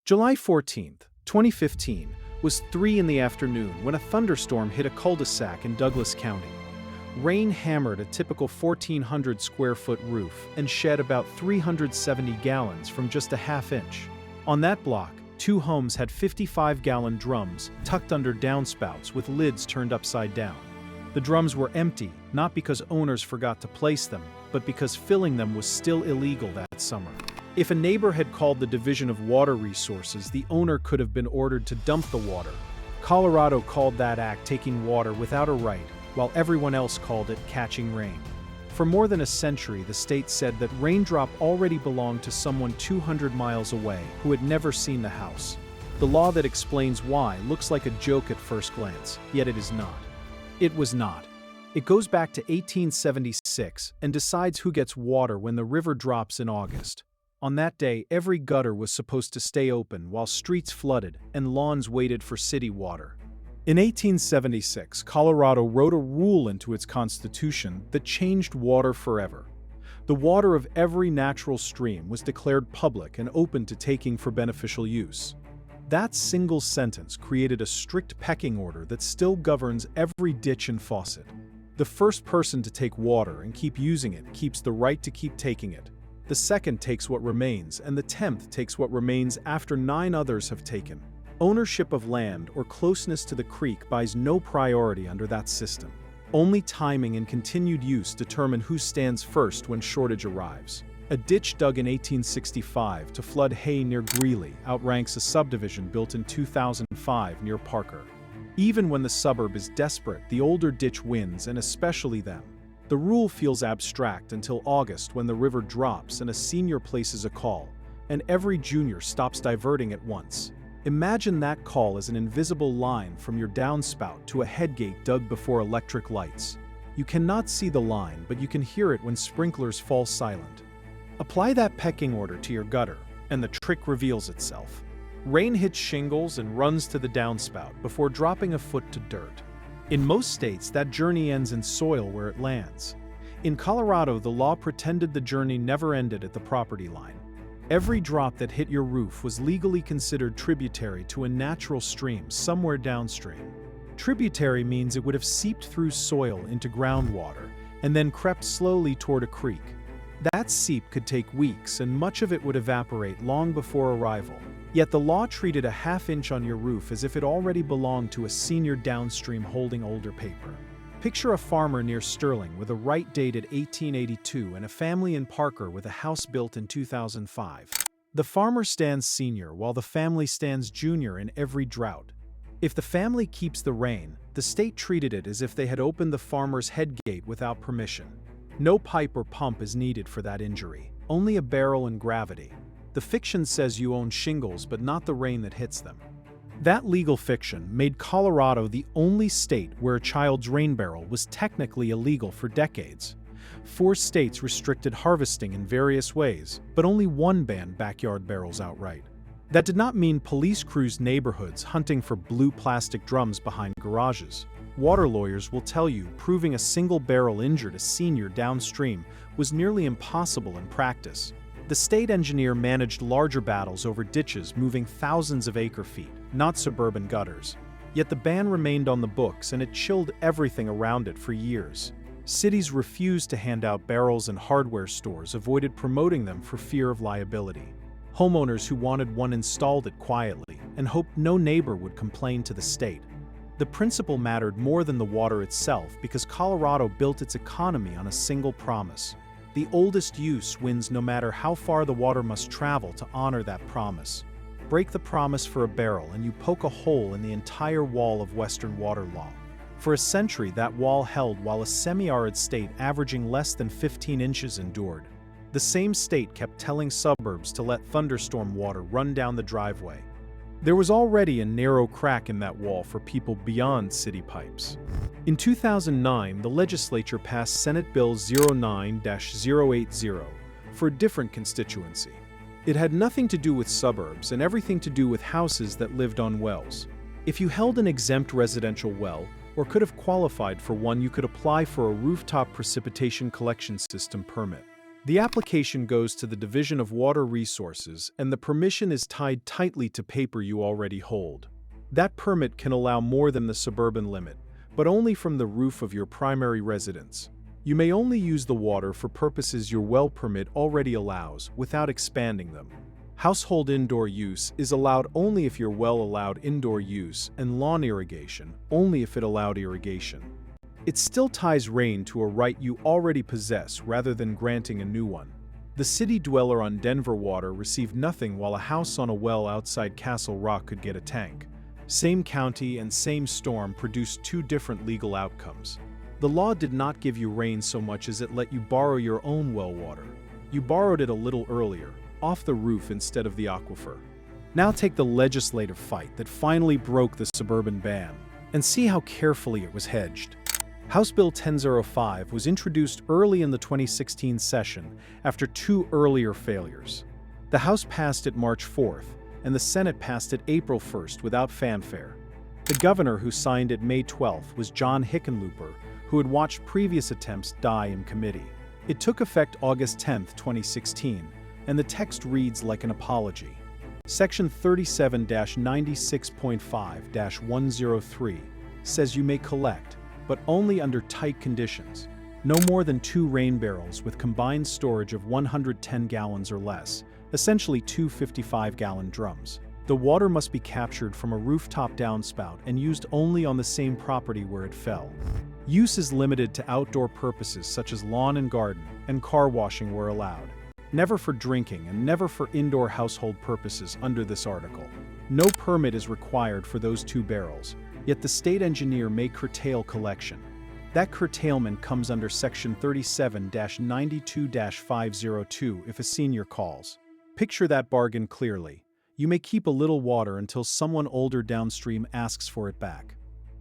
July 14, 2015, was 3 in the afternoon when a thunderstorm hit a cul-de-sac in Douglas County. Rain hammered a typical 1,400 square foot roof and shed about 370 gallons from just a half inch. On that block, 2 homes had 55-gallon drums tucked under downspouts with lids turned upside down. The drums were empty, not because owners forgot to place them, but because filling them was still illegal that summer. If a neighbor had called the Division of Water Resources, the owner could have been ordered to dump the water. Colorado called that act taking water without a right, while everyone else called it catching rain. For more than a century, the state said that raindrop already belonged to someone 200 miles away who had never seen the house. The law that explains why looks like a joke at first glance, yet it is not. It was not. It goes back to 1876 and decides who gets water when the river drops in August. On that day, every gutter was supposed to stay open while streets flooded and lawns waited for city water. In 1876, Colorado wrote a rule into its constitution that changed water forever. The water of every natural stream was declared public and open to taking for beneficial use. That single sentence created a strict pecking order that still governs every ditch and faucet. The first person to take water and keep using it keeps the right to keep taking it. The second takes what remains, and the 10th takes what remains after 9 others have taken. Ownership of land or closeness to the creek buys no priority under that system. Only timing and continued use determine who stands first when shortage arrives. A ditch dug in 1865 to flood hay near Greeley outranks a subdivision built in 2005 near Parker. Even when the suburb is desperate, the older ditch wins, and especially them. The rule feels abstract until August when the river drops and a senior places a call, and every junior stops diverting at once. Imagine that call as an invisible line from your downspout to a headgate dug before electric lights. You cannot see the line, but you can hear it when sprinklers fall silent. Apply that pecking order to your gutter, and the trick reveals itself. Rain hits shingles and runs to the downspout before dropping a foot to dirt. In most states, that journey ends in soil where it lands. In Colorado, the law pretended the journey never ended at the property line. Every drop that hit your roof was legally considered tributary to a natural stream somewhere downstream. Tributary means it would have seeped through soil into groundwater and then crept slowly toward a creek. That seep could take weeks, and much of it would evaporate long before arrival. Yet the law treated a half inch on your roof as if it already belonged to a senior downstream holding older paper. Picture a farmer near Sterling with a right dated 1882 and a family in Parker with a house built in 2005. The farmer stands senior while the family stands junior in every drought. If the family keeps the rain, the state treated it as if they had opened the farmer's headgate without permission. No pipe or pump is needed for that injury, only a barrel and gravity. The fiction says you own shingles, but not the rain that hits them. That legal fiction made Colorado the only state where a child's rain barrel was technically illegal for decades. 4 states restricted harvesting in various ways, but only 1 banned backyard barrels outright. That did not mean police cruised neighborhoods hunting for blue plastic drums behind garages. Water lawyers will tell you proving a single barrel injured a senior downstream was nearly impossible in practice. The state engineer managed larger battles over ditches moving thousands of acre-feet, not suburban gutters. Yet the ban remained on the books, and it chilled everything around it for years. Cities refused to hand out barrels, and hardware stores avoided promoting them for fear of liability. Homeowners who wanted one installed it quietly and hoped no neighbor would complain to the state. The principle mattered more than the water itself because Colorado built its economy on a single promise. The oldest use wins no matter how far the water must travel to honor that promise. Break the promise for a barrel and you poke a hole in the entire wall of Western water law. For a century, that wall held while a semi-arid state averaging less than 15 inches endured. The same state kept telling suburbs to let thunderstorm water run down the driveway. There was already a narrow crack in that wall for people beyond city pipes. In 2009, the legislature passed Senate Bill 09-080 for a different constituency. It had nothing to do with suburbs and everything to do with houses that lived on wells. If you held an exempt residential well, or could have qualified for one, you could apply for a rooftop precipitation collection system permit. The application goes to the Division of Water Resources, and the permission is tied tightly to paper you already hold. That permit can allow more than the suburban limit, but only from the roof of your primary residence. You may only use the water for purposes your well permit already allows, without expanding them. Household indoor use is allowed only if your well allowed indoor use, and lawn irrigation only if it allowed irrigation. It still ties rain to a right you already possess rather than granting a new one. The city dweller on Denver water received nothing, while a house on a well outside Castle Rock could get a tank. Same county and same storm produced two different legal outcomes. The law did not give you rain so much as it let you borrow your own well water. You borrowed it a little earlier, off the roof instead of the aquifer. Now take the legislative fight that finally broke the suburban ban, and see how carefully it was hedged. House Bill 1005 was introduced early in the 2016 session after two earlier failures. The House passed it March 4th, and the Senate passed it April 1st without fanfare. The governor who signed it May 12th was John Hickenlooper, who had watched previous attempts die in committee. It took effect August 10, 2016, and the text reads like an apology. Section 37-96.5-103 says you may collect, but only under tight conditions. No more than 2 rain barrels with combined storage of 110 gallons or less, essentially 2 55-gallon drums. The water must be captured from a rooftop downspout and used only on the same property where it fell. Use is limited to outdoor purposes such as lawn and garden, and car washing where allowed. Never for drinking and never for indoor household purposes under this article. No permit is required for those 2 barrels, yet the state engineer may curtail collection. That curtailment comes under Section 37-92-502 if a senior calls. Picture that bargain clearly. You may keep a little water until someone older downstream asks for it back.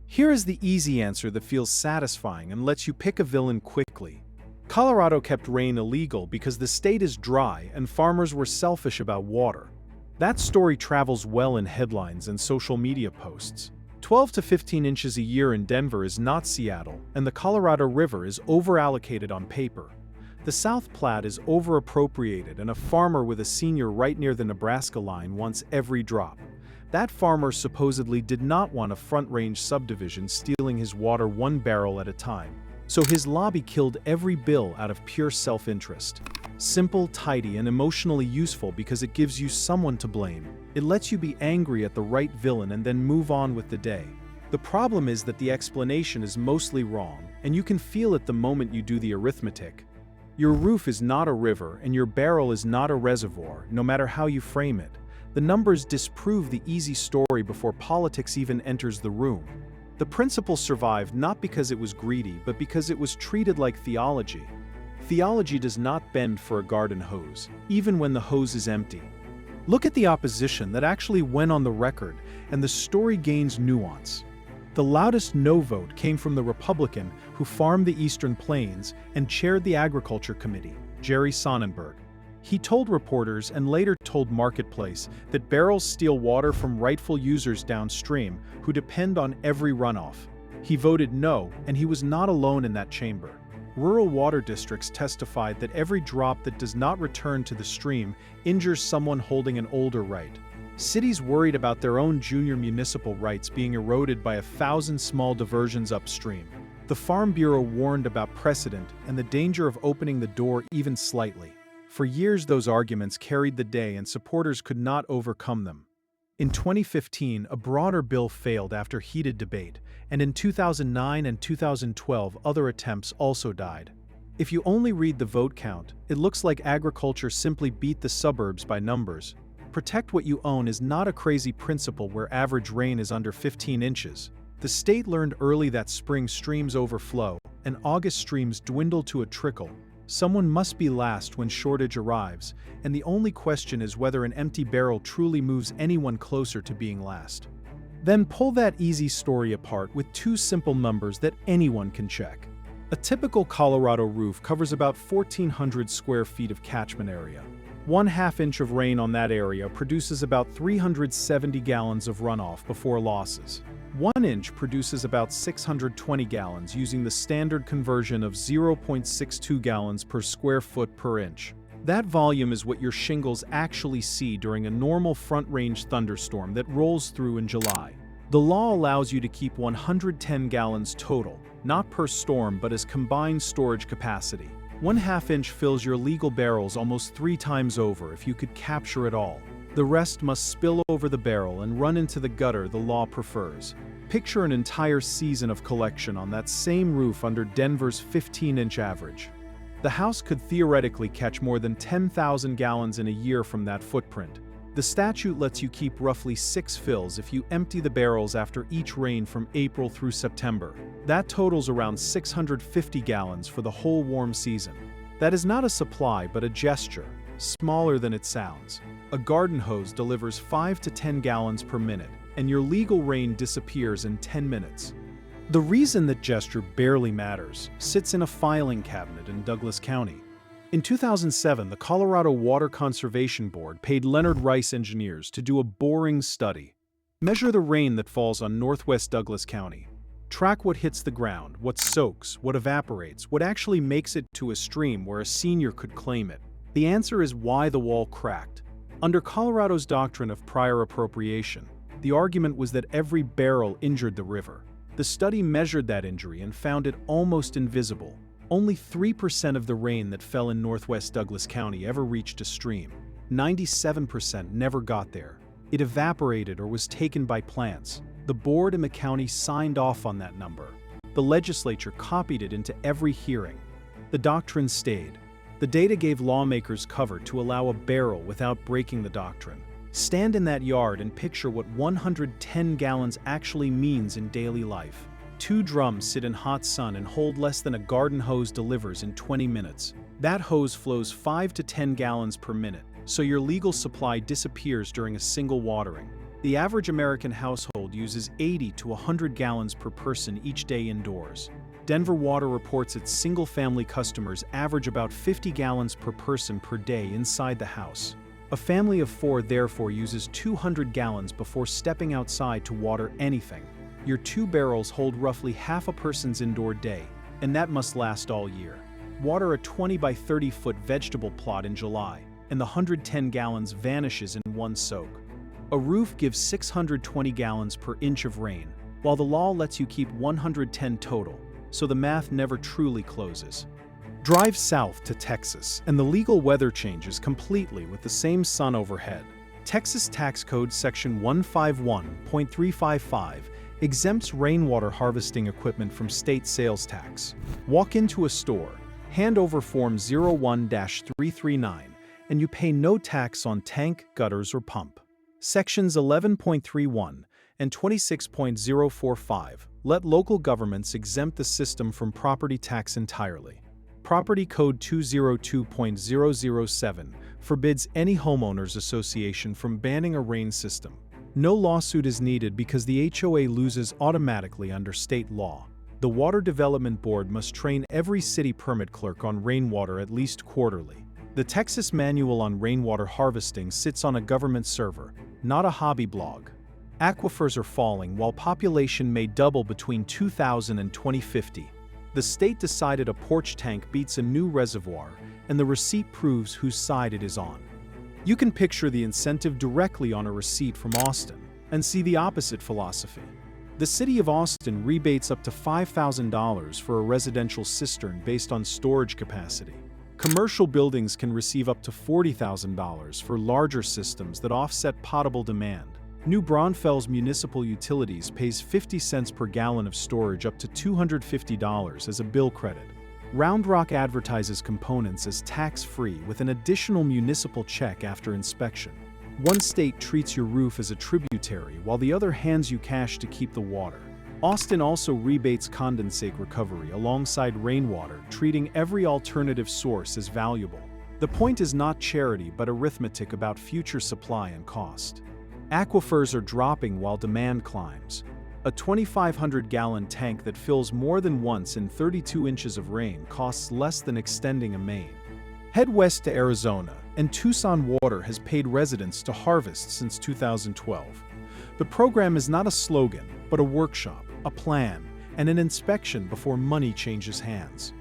Here is the easy answer that feels satisfying and lets you pick a villain quickly. Colorado kept rain illegal because the state is dry and farmers were selfish about water. That story travels well in headlines and social media posts. 12 to 15 inches a year in Denver is not Seattle, and the Colorado River is overallocated on paper. The South Platte is over-appropriated, and a farmer with a senior right near the Nebraska line wants every drop. That farmer supposedly did not want a front-range subdivision stealing his water 1 barrel at a time. So his lobby killed every bill out of pure self-interest. Simple, tidy, and emotionally useful because it gives you someone to blame. It lets you be angry at the right villain and then move on with the day. The problem is that the explanation is mostly wrong, and you can feel it the moment you do the arithmetic. Your roof is not a river, and your barrel is not a reservoir, no matter how you frame it. The numbers disprove the easy story before politics even enters the room. The principle survived not because it was greedy, but because it was treated like theology. Theology does not bend for a garden hose, even when the hose is empty. Look at the opposition that actually went on the record, and the story gains nuance. The loudest no vote came from the Republican who farmed the Eastern Plains and chaired the Agriculture Committee, Jerry Sonnenberg. He told reporters and later told Marketplace that barrels steal water from rightful users downstream who depend on every runoff. He voted no, and he was not alone in that chamber. Rural water districts testified that every drop that does not return to the stream injures someone holding an older right. Cities worried about their own junior municipal rights being eroded by 1,000 small diversions upstream. The Farm Bureau warned about precedent and the danger of opening the door even slightly. For years, those arguments carried the day and supporters could not overcome them. In 2015, a broader bill failed after heated debate, and in 2009 and 2012, other attempts also died. If you only read the vote count, it looks like agriculture simply beat the suburbs by numbers. Protect what you own is not a crazy principle where average rain is under 15 inches. The state learned early that spring streams overflow, and August streams dwindle to a trickle. Someone must be last when shortage arrives, and the only question is whether an empty barrel truly moves anyone closer to being last. Then pull that easy story apart with 2 simple numbers that anyone can check. A typical Colorado roof covers about 1,400 square feet of catchment area. 1/2 inch of rain on that area produces about 370 gallons of runoff before losses. 1 inch produces about 620 gallons using the standard conversion of 0.62 gallons per square foot per inch. That volume is what your shingles actually see during a normal front-range thunderstorm that rolls through in July. The law allows you to keep 110 gallons total, not per storm but as combined storage capacity. 1/2 inch fills your legal barrels almost 3 times over if you could capture it all. The rest must spill over the barrel and run into the gutter the law prefers. Picture an entire season of collection on that same roof under Denver's 15-inch average. The house could theoretically catch more than 10,000 gallons in a year from that footprint. The statute lets you keep roughly 6 fills if you empty the barrels after each rain from April through September. That totals around 650 gallons for the whole warm season. That is not a supply but a gesture, smaller than it sounds. A garden hose delivers 5 to 10 gallons per minute, and your legal rain disappears in 10 minutes. The reason that gesture barely matters sits in a filing cabinet in Douglas County. In 2007, the Colorado Water Conservation Board paid Leonard Rice engineers to do a boring study. Measure the rain that falls on northwest Douglas County. Track what hits the ground, what soaks, what evaporates, what actually makes it to a stream where a senior could claim it. The answer is why the wall cracked. Under Colorado's doctrine of prior appropriation, the argument was that every barrel injured the river. The study measured that injury and found it almost invisible. Only 3% of the rain that fell in northwest Douglas County ever reached a stream. 97% never got there. It evaporated or was taken by plants. The board and the county signed off on that number. The legislature copied it into every hearing. The doctrine stayed. The data gave lawmakers cover to allow a barrel without breaking the doctrine. Stand in that yard and picture what 110 gallons actually means in daily life. 2 drums sit in hot sun and hold less than a garden hose delivers in 20 minutes. That hose flows 5 to 10 gallons per minute, so your legal supply disappears during a single watering. The average American household uses 80 to 100 gallons per person each day indoors. Denver Water reports its single-family customers average about 50 gallons per person per day inside the house. A family of 4 therefore uses 200 gallons before stepping outside to water anything. Your 2 barrels hold roughly half a person's indoor day, and that must last all year. Water a 20 by 30 foot vegetable plot in July, and the 110 gallons vanishes in one soak. A roof gives 620 gallons per inch of rain, while the law lets you keep 110 total, so the math never truly closes. Drive south to Texas, and the legal weather changes completely with the same sun overhead. Texas Tax Code Section 151.355 exempts rainwater harvesting equipment from state sales tax. Walk into a store, hand over Form 01-339, and you pay no tax on tank, gutters, or pump. Sections 11.31 and 26.045 let local governments exempt the system from property tax entirely. Property Code 202.007 forbids any homeowners association from banning a rain system. No lawsuit is needed because the HOA loses automatically under state law. The Water Development Board must train every city permit clerk on rainwater at least quarterly. The Texas Manual on Rainwater Harvesting sits on a government server, not a hobby blog. Aquifers are falling while population may double between 2000 and 2050. The state decided a porch tank beats a new reservoir, and the receipt proves whose side it is on. You can picture the incentive directly on a receipt from Austin, and see the opposite philosophy. The city of Austin rebates up to $5,000 for a residential cistern based on storage capacity. Commercial buildings can receive up to $40,000 for larger systems that offset potable demand. New Braunfels Municipal Utilities pays 50 cents per gallon of storage up to $250 as a bill credit. Round Rock advertises components as tax-free with an additional municipal check after inspection. One state treats your roof as a tributary while the other hands you cash to keep the water. Austin also rebates condensate recovery alongside rainwater, treating every alternative source as valuable. The point is not charity but arithmetic about future supply and cost. Aquifers are dropping while demand climbs. A 2,500-gallon tank that fills more than once in 32 inches of rain costs less than extending a main. Head west to Arizona, and Tucson Water has paid residents to harvest since 2012. The program is not a slogan, but a workshop, a plan, and an inspection before money changes hands.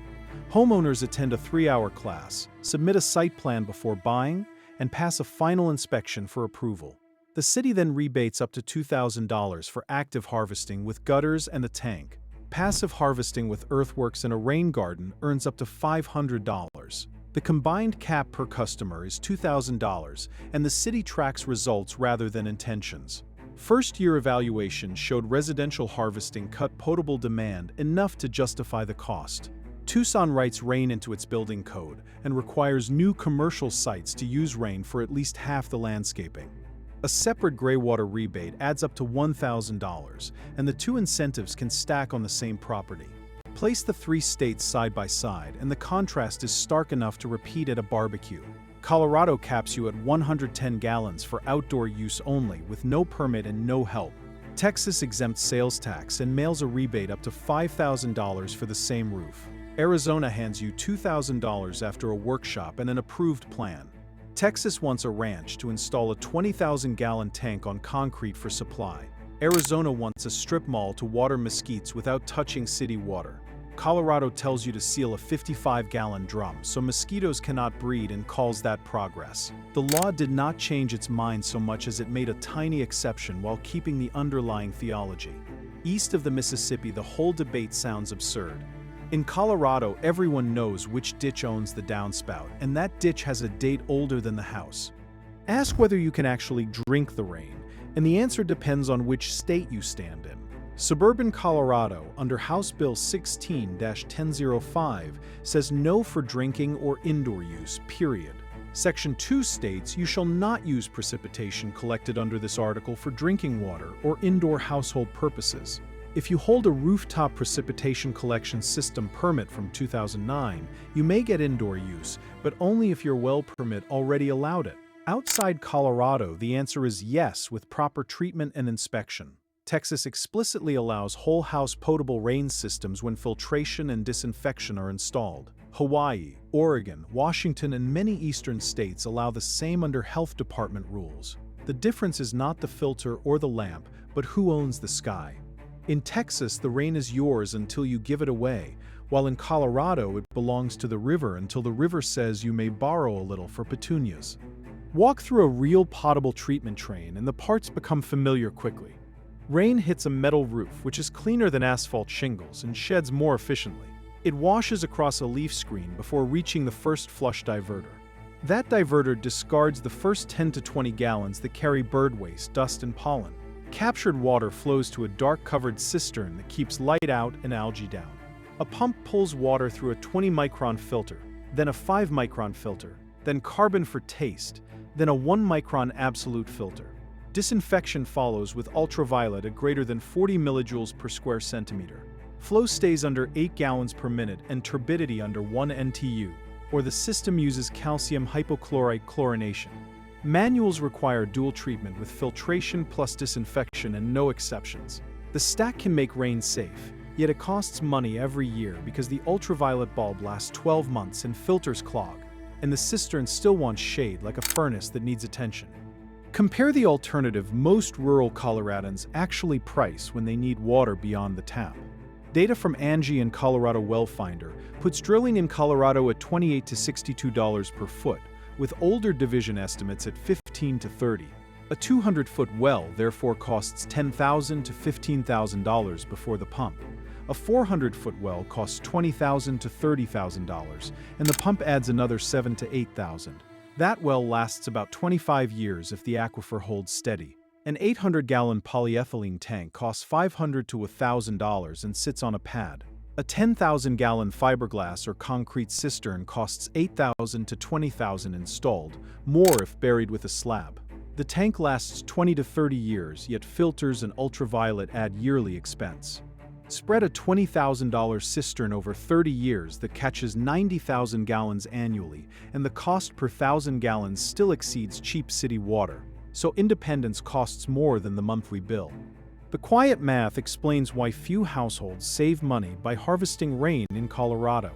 Homeowners attend a 3-hour class, submit a site plan before buying, and pass a final inspection for approval. The city then rebates up to $2,000 for active harvesting with gutters and a tank. Passive harvesting with earthworks and a rain garden earns up to $500. The combined cap per customer is $2,000, and the city tracks results rather than intentions. First-year evaluation showed residential harvesting cut potable demand enough to justify the cost. Tucson writes rain into its building code and requires new commercial sites to use rain for at least half the landscaping. A separate graywater rebate adds up to $1,000, and the two incentives can stack on the same property. Place the 3 states side by side, and the contrast is stark enough to repeat at a barbecue. Colorado caps you at 110 gallons for outdoor use only, with no permit and no help. Texas exempts sales tax and mails a rebate up to $5,000 for the same roof. Arizona hands you $2,000 after a workshop and an approved plan. Texas wants a ranch to install a 20,000-gallon tank on concrete for supply. Arizona wants a strip mall to water mesquites without touching city water. Colorado tells you to seal a 55-gallon drum so mosquitoes cannot breed and calls that progress. The law did not change its mind so much as it made a tiny exception while keeping the underlying theology. East of the Mississippi, the whole debate sounds absurd. In Colorado, everyone knows which ditch owns the downspout, and that ditch has a date older than the house. Ask whether you can actually drink the rain, and the answer depends on which state you stand in. Suburban Colorado, under House Bill 16-1005, says no for drinking or indoor use, period. Section 2 states you shall not use precipitation collected under this article for drinking water or indoor household purposes. If you hold a rooftop precipitation collection system permit from 2009, you may get indoor use, but only if your well permit already allowed it. Outside Colorado, the answer is yes, with proper treatment and inspection. Texas explicitly allows whole house potable rain systems when filtration and disinfection are installed. Hawaii, Oregon, Washington, and many eastern states allow the same under health department rules. The difference is not the filter or the lamp, but who owns the sky. In Texas, the rain is yours until you give it away, while in Colorado it belongs to the river until the river says you may borrow a little for petunias. Walk through a real potable treatment train and the parts become familiar quickly. Rain hits a metal roof, which is cleaner than asphalt shingles and sheds more efficiently. It washes across a leaf screen before reaching the first flush diverter. That diverter discards the first 10 to 20 gallons that carry bird waste, dust, and pollen. Captured water flows to a dark-covered cistern that keeps light out and algae down. A pump pulls water through a 20-micron filter, then a 5-micron filter, then carbon for taste, then a 1-micron absolute filter. Disinfection follows with ultraviolet at greater than 40 millijoules per square centimeter. Flow stays under 8 gallons per minute and turbidity under 1 NTU, or the system uses calcium hypochlorite chlorination. Manuals require dual treatment with filtration plus disinfection and no exceptions. The stack can make rain safe, yet it costs money every year because the ultraviolet bulb lasts 12 months and filters clog, and the cistern still wants shade like a furnace that needs attention. Compare the alternative most rural Coloradans actually price when they need water beyond the tap. Data from Angie and Colorado Well Finder puts drilling in Colorado at $28 to $62 per foot, with older division estimates at $15 to $30. A 200-foot well therefore costs $10,000 to $15,000 before the pump. A 400-foot well costs $20,000 to $30,000, and the pump adds another $7,000 to $8,000. That well lasts about 25 years if the aquifer holds steady. An 800-gallon polyethylene tank costs $500 to $1,000 and sits on a pad. A 10,000-gallon fiberglass or concrete cistern costs $8,000 to $20,000 installed, more if buried with a slab. The tank lasts 20 to 30 years, yet filters and ultraviolet add yearly expense. Spread a $20,000 cistern over 30 years that catches 90,000 gallons annually, and the cost per 1,000 gallons still exceeds cheap city water, so independence costs more than the monthly bill. The quiet math explains why few households save money by harvesting rain in Colorado.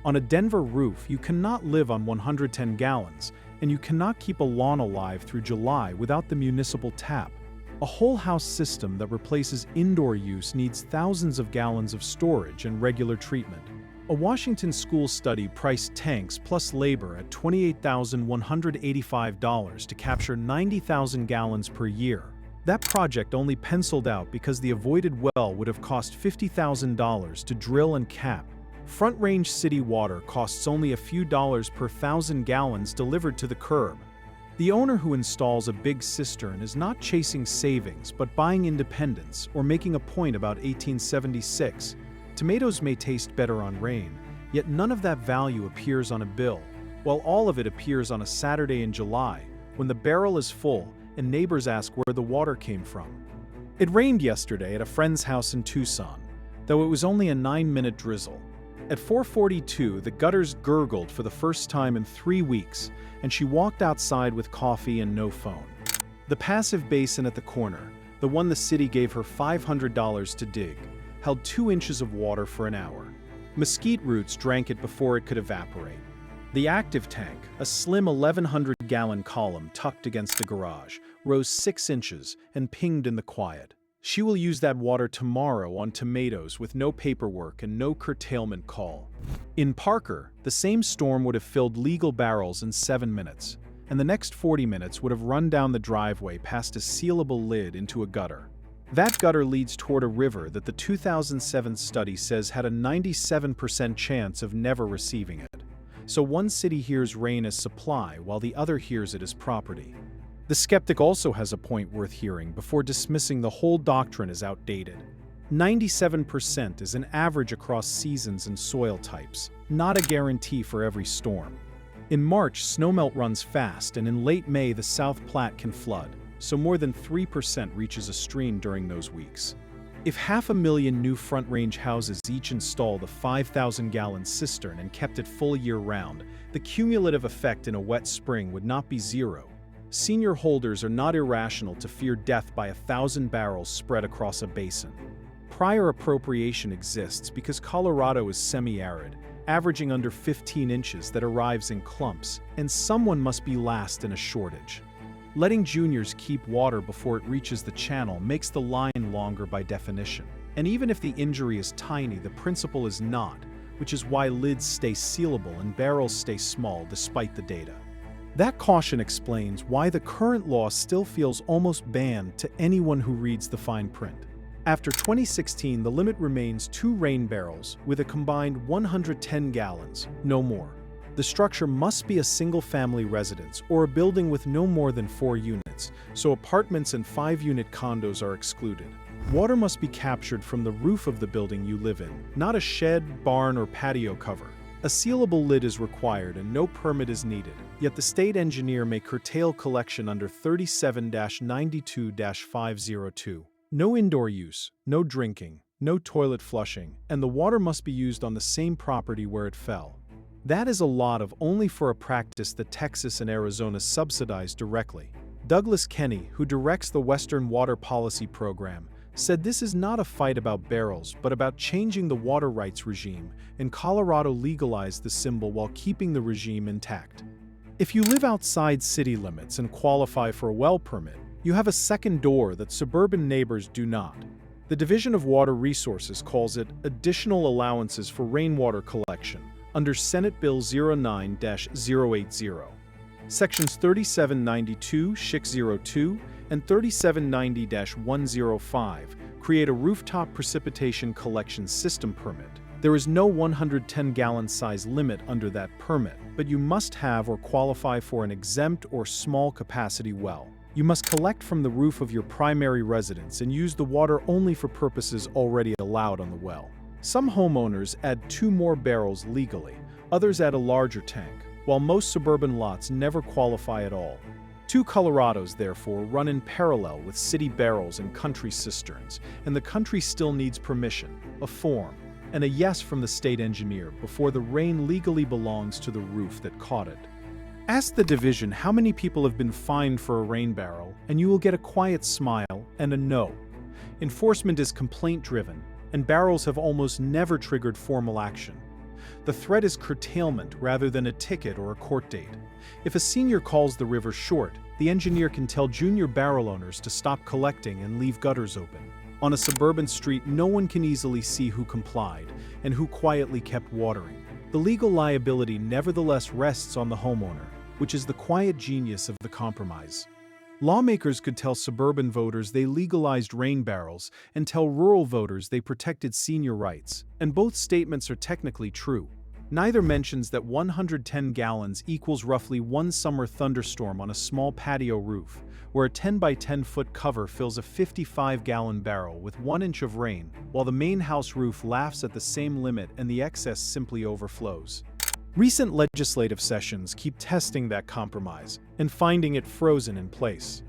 On a Denver roof, you cannot live on 110 gallons, and you cannot keep a lawn alive through July without the municipal tap. A whole house system that replaces indoor use needs thousands of gallons of storage and regular treatment. A Washington school study priced tanks plus labor at $28,185 to capture 90,000 gallons per year. That project only penciled out because the avoided well would have cost $50,000 to drill and cap. Front Range city water costs only a few dollars per 1,000 gallons delivered to the curb. The owner who installs a big cistern is not chasing savings but buying independence or making a point about 1876. Tomatoes may taste better on rain, yet none of that value appears on a bill, while all of it appears on a Saturday in July, when the barrel is full and neighbors ask where the water came from. It rained yesterday at a friend's house in Tucson, though it was only a 9-minute drizzle. At 4:42, the gutters gurgled for the first time in 3 weeks, and she walked outside with coffee and no phone. The passive basin at the corner, the one the city gave her $500 to dig, held 2 inches of water for an hour. Mesquite roots drank it before it could evaporate. The active tank, a slim 1,100-gallon column tucked against the garage, rose 6 inches and pinged in the quiet. She will use that water tomorrow on tomatoes with no paperwork and no curtailment call. In Parker, the same storm would have filled legal barrels in 7 minutes, and the next 40 minutes would have run down the driveway past a sealable lid into a gutter. That gutter leads toward a river that the 2007 study says had a 97% chance of never receiving it. So one city hears rain as supply while the other hears it as property. The skeptic also has a point worth hearing before dismissing the whole doctrine as outdated. 97% is an average across seasons and soil types, not a guarantee for every storm. In March, snowmelt runs fast, and in late May the South Platte can flood, so more than 3% reaches a stream during those weeks. If 500,000 new Front Range houses each installed a 5,000-gallon cistern and kept it full year-round, the cumulative effect in a wet spring would not be zero. Senior holders are not irrational to fear death by 1,000 barrels spread across a basin. Prior appropriation exists because Colorado is semi-arid, averaging under 15 inches that arrives in clumps, and someone must be last in a shortage. Letting juniors keep water before it reaches the channel makes the line longer by definition. And even if the injury is tiny, the principle is not, which is why lids stay sealable and barrels stay small despite the data. That caution explains why the current law still feels almost banned to anyone who reads the fine print. After 2016, the limit remains 2 rain barrels with a combined 110 gallons, no more. The structure must be a single-family residence or a building with no more than 4 units, so apartments and 5-unit condos are excluded. Water must be captured from the roof of the building you live in, not a shed, barn, or patio cover. A sealable lid is required and no permit is needed, yet the state engineer may curtail collection under 37-92-502. No indoor use, no drinking, no toilet flushing, and the water must be used on the same property where it fell. That is a lot of only for a practice that Texas and Arizona subsidize directly. Douglas Kenney, who directs the Western Water Policy Program, said this is not a fight about barrels, but about changing the water rights regime, and Colorado legalized the symbol while keeping the regime intact. If you live outside city limits and qualify for a well permit, you have a second door that suburban neighbors do not. The Division of Water Resources calls it additional allowances for rainwater collection under Senate Bill 09-080. Sections 3792-02 and 3790-105 create a rooftop precipitation collection system permit. There is no 110-gallon size limit under that permit, but you must have or qualify for an exempt or small capacity well. You must collect from the roof of your primary residence and use the water only for purposes already allowed on the well. Some homeowners add 2 more barrels legally, others add a larger tank, while most suburban lots never qualify at all. 2 Colorados, therefore, run in parallel with city barrels and country cisterns, and the country still needs permission, a form, and a yes from the state engineer before the rain legally belongs to the roof that caught it. Ask the division how many people have been fined for a rain barrel, and you will get a quiet smile and a no. Enforcement is complaint-driven, and barrels have almost never triggered formal action. The threat is curtailment rather than a ticket or a court date. If a senior calls the river short, the engineer can tell junior barrel owners to stop collecting and leave gutters open. On a suburban street, no one can easily see who complied and who quietly kept watering. The legal liability nevertheless rests on the homeowner, which is the quiet genius of the compromise. Lawmakers could tell suburban voters they legalized rain barrels and tell rural voters they protected senior rights, and both statements are technically true. Neither mentions that 110 gallons equals roughly one summer thunderstorm on a small patio roof, where a 10 by 10 foot cover fills a 55-gallon barrel with 1 inch of rain, while the main house roof laughs at the same limit and the excess simply overflows. Recent legislative sessions keep testing that compromise and finding it frozen in place.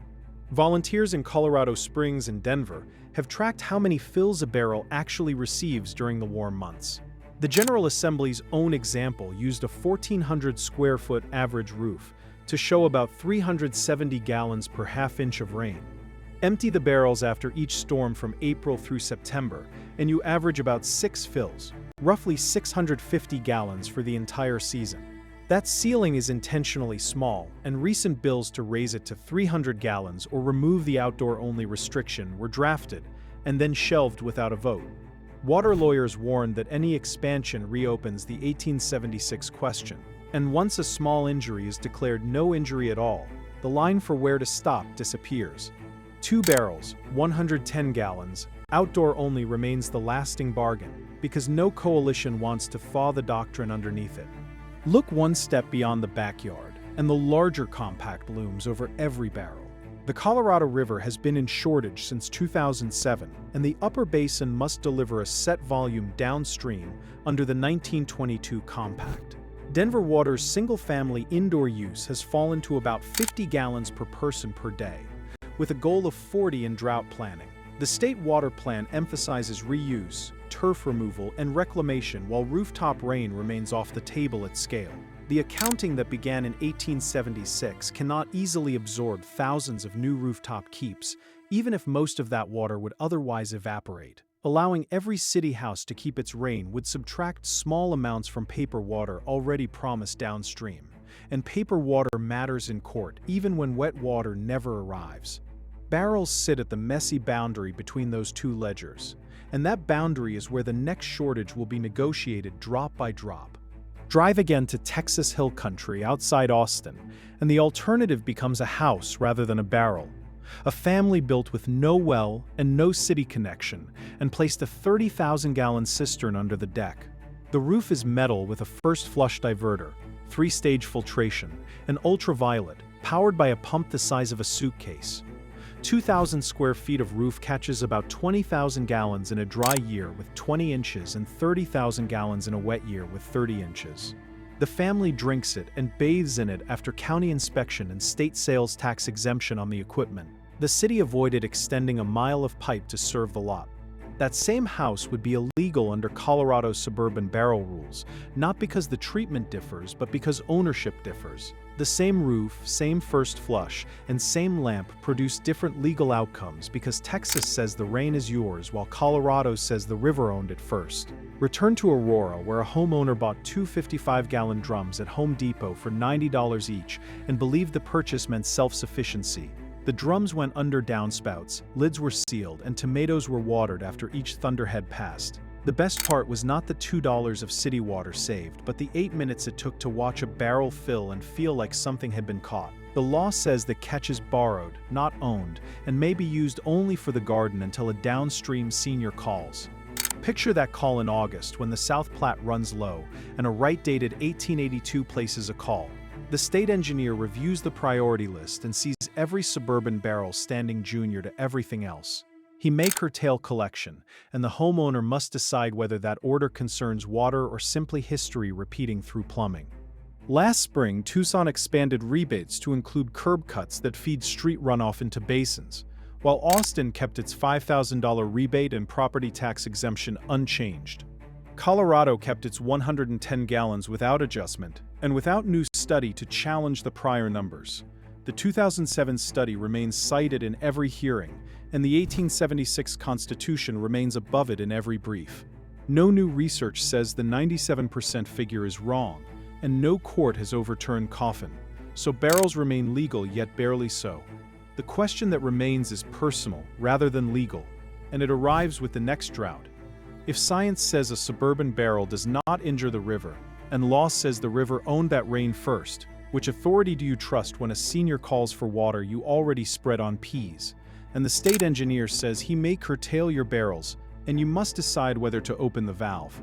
Volunteers in Colorado Springs and Denver have tracked how many fills a barrel actually receives during the warm months. The General Assembly's own example used a 1,400 square foot average roof to show about 370 gallons per half inch of rain. Empty the barrels after each storm from April through September, and you average about 6 fills, roughly 650 gallons for the entire season. That ceiling is intentionally small, and recent bills to raise it to 300 gallons or remove the outdoor-only restriction were drafted and then shelved without a vote. Water lawyers warned that any expansion reopens the 1876 question, and once a small injury is declared no injury at all, the line for where to stop disappears. 2 barrels, 110 gallons, outdoor only remains the lasting bargain, because no coalition wants to thaw the doctrine underneath it. Look one step beyond the backyard, and the larger compact looms over every barrel. The Colorado River has been in shortage since 2007, and the upper basin must deliver a set volume downstream under the 1922 compact. Denver Water's single-family indoor use has fallen to about 50 gallons per person per day, with a goal of 40 in drought planning. The state water plan emphasizes reuse, turf removal, and reclamation, while rooftop rain remains off the table at scale. The accounting that began in 1876 cannot easily absorb thousands of new rooftop keeps, even if most of that water would otherwise evaporate. Allowing every city house to keep its rain would subtract small amounts from paper water already promised downstream. And paper water matters in court, even when wet water never arrives. Barrels sit at the messy boundary between those two ledgers, and that boundary is where the next shortage will be negotiated drop by drop. Drive again to Texas Hill Country outside Austin, and the alternative becomes a house rather than a barrel. A family built with no well and no city connection, and placed a 30,000-gallon cistern under the deck. The roof is metal with a first flush diverter, 3-stage filtration, and ultraviolet, powered by a pump the size of a suitcase. 2,000 square feet of roof catches about 20,000 gallons in a dry year with 20 inches and 30,000 gallons in a wet year with 30 inches. The family drinks it and bathes in it after county inspection and state sales tax exemption on the equipment. The city avoided extending a mile of pipe to serve the lot. That same house would be illegal under Colorado's suburban barrel rules, not because the treatment differs, but because ownership differs. The same roof, same first flush, and same lamp produce different legal outcomes because Texas says the rain is yours while Colorado says the river owned it first. Return to Aurora, where a homeowner bought 2 55-gallon drums at Home Depot for $90 each and believed the purchase meant self-sufficiency. The drums went under downspouts, lids were sealed, and tomatoes were watered after each thunderhead passed. The best part was not the $2 of city water saved, but the 8 minutes it took to watch a barrel fill and feel like something had been caught. The law says the catch is borrowed, not owned, and may be used only for the garden until a downstream senior calls. Picture that call in August when the South Platte runs low and a right-dated 1882 places a call. The state engineer reviews the priority list and sees every suburban barrel standing junior to everything else. He may curtail collection, and the homeowner must decide whether that order concerns water or simply history repeating through plumbing. Last spring, Tucson expanded rebates to include curb cuts that feed street runoff into basins, while Austin kept its $5,000 rebate and property tax exemption unchanged. Colorado kept its 110 gallons without adjustment, and without new study to challenge the prior numbers. The 2007 study remains cited in every hearing, and the 1876 Constitution remains above it in every brief. No new research says the 97% figure is wrong, and no court has overturned Coffin, so barrels remain legal yet barely so. The question that remains is personal rather than legal, and it arrives with the next drought. If science says a suburban barrel does not injure the river, and law says the river owned that rain first, which authority do you trust when a senior calls for water you already spread on peas, and the state engineer says he may curtail your barrels, and you must decide whether to open the valve?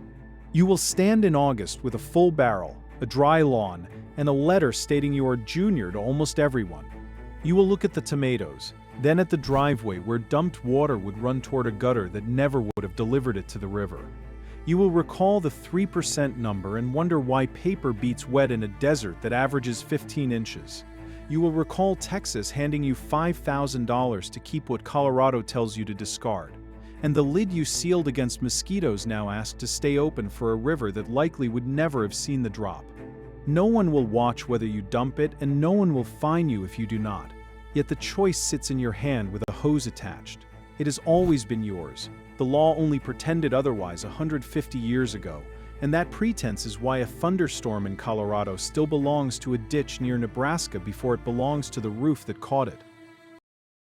You will stand in August with a full barrel, a dry lawn, and a letter stating you are junior to almost everyone. You will look at the tomatoes, then at the driveway where dumped water would run toward a gutter that never would have delivered it to the river. You will recall the 3% number and wonder why paper beats wet in a desert that averages 15 inches. You will recall Texas handing you $5,000 to keep what Colorado tells you to discard, and the lid you sealed against mosquitoes now asked to stay open for a river that likely would never have seen the drop. No one will watch whether you dump it, and no one will fine you if you do not. Yet the choice sits in your hand with a hose attached. It has always been yours. The law only pretended otherwise 150 years ago, and that pretense is why a thunderstorm in Colorado still belongs to a ditch near Nebraska before it belongs to the roof that caught it.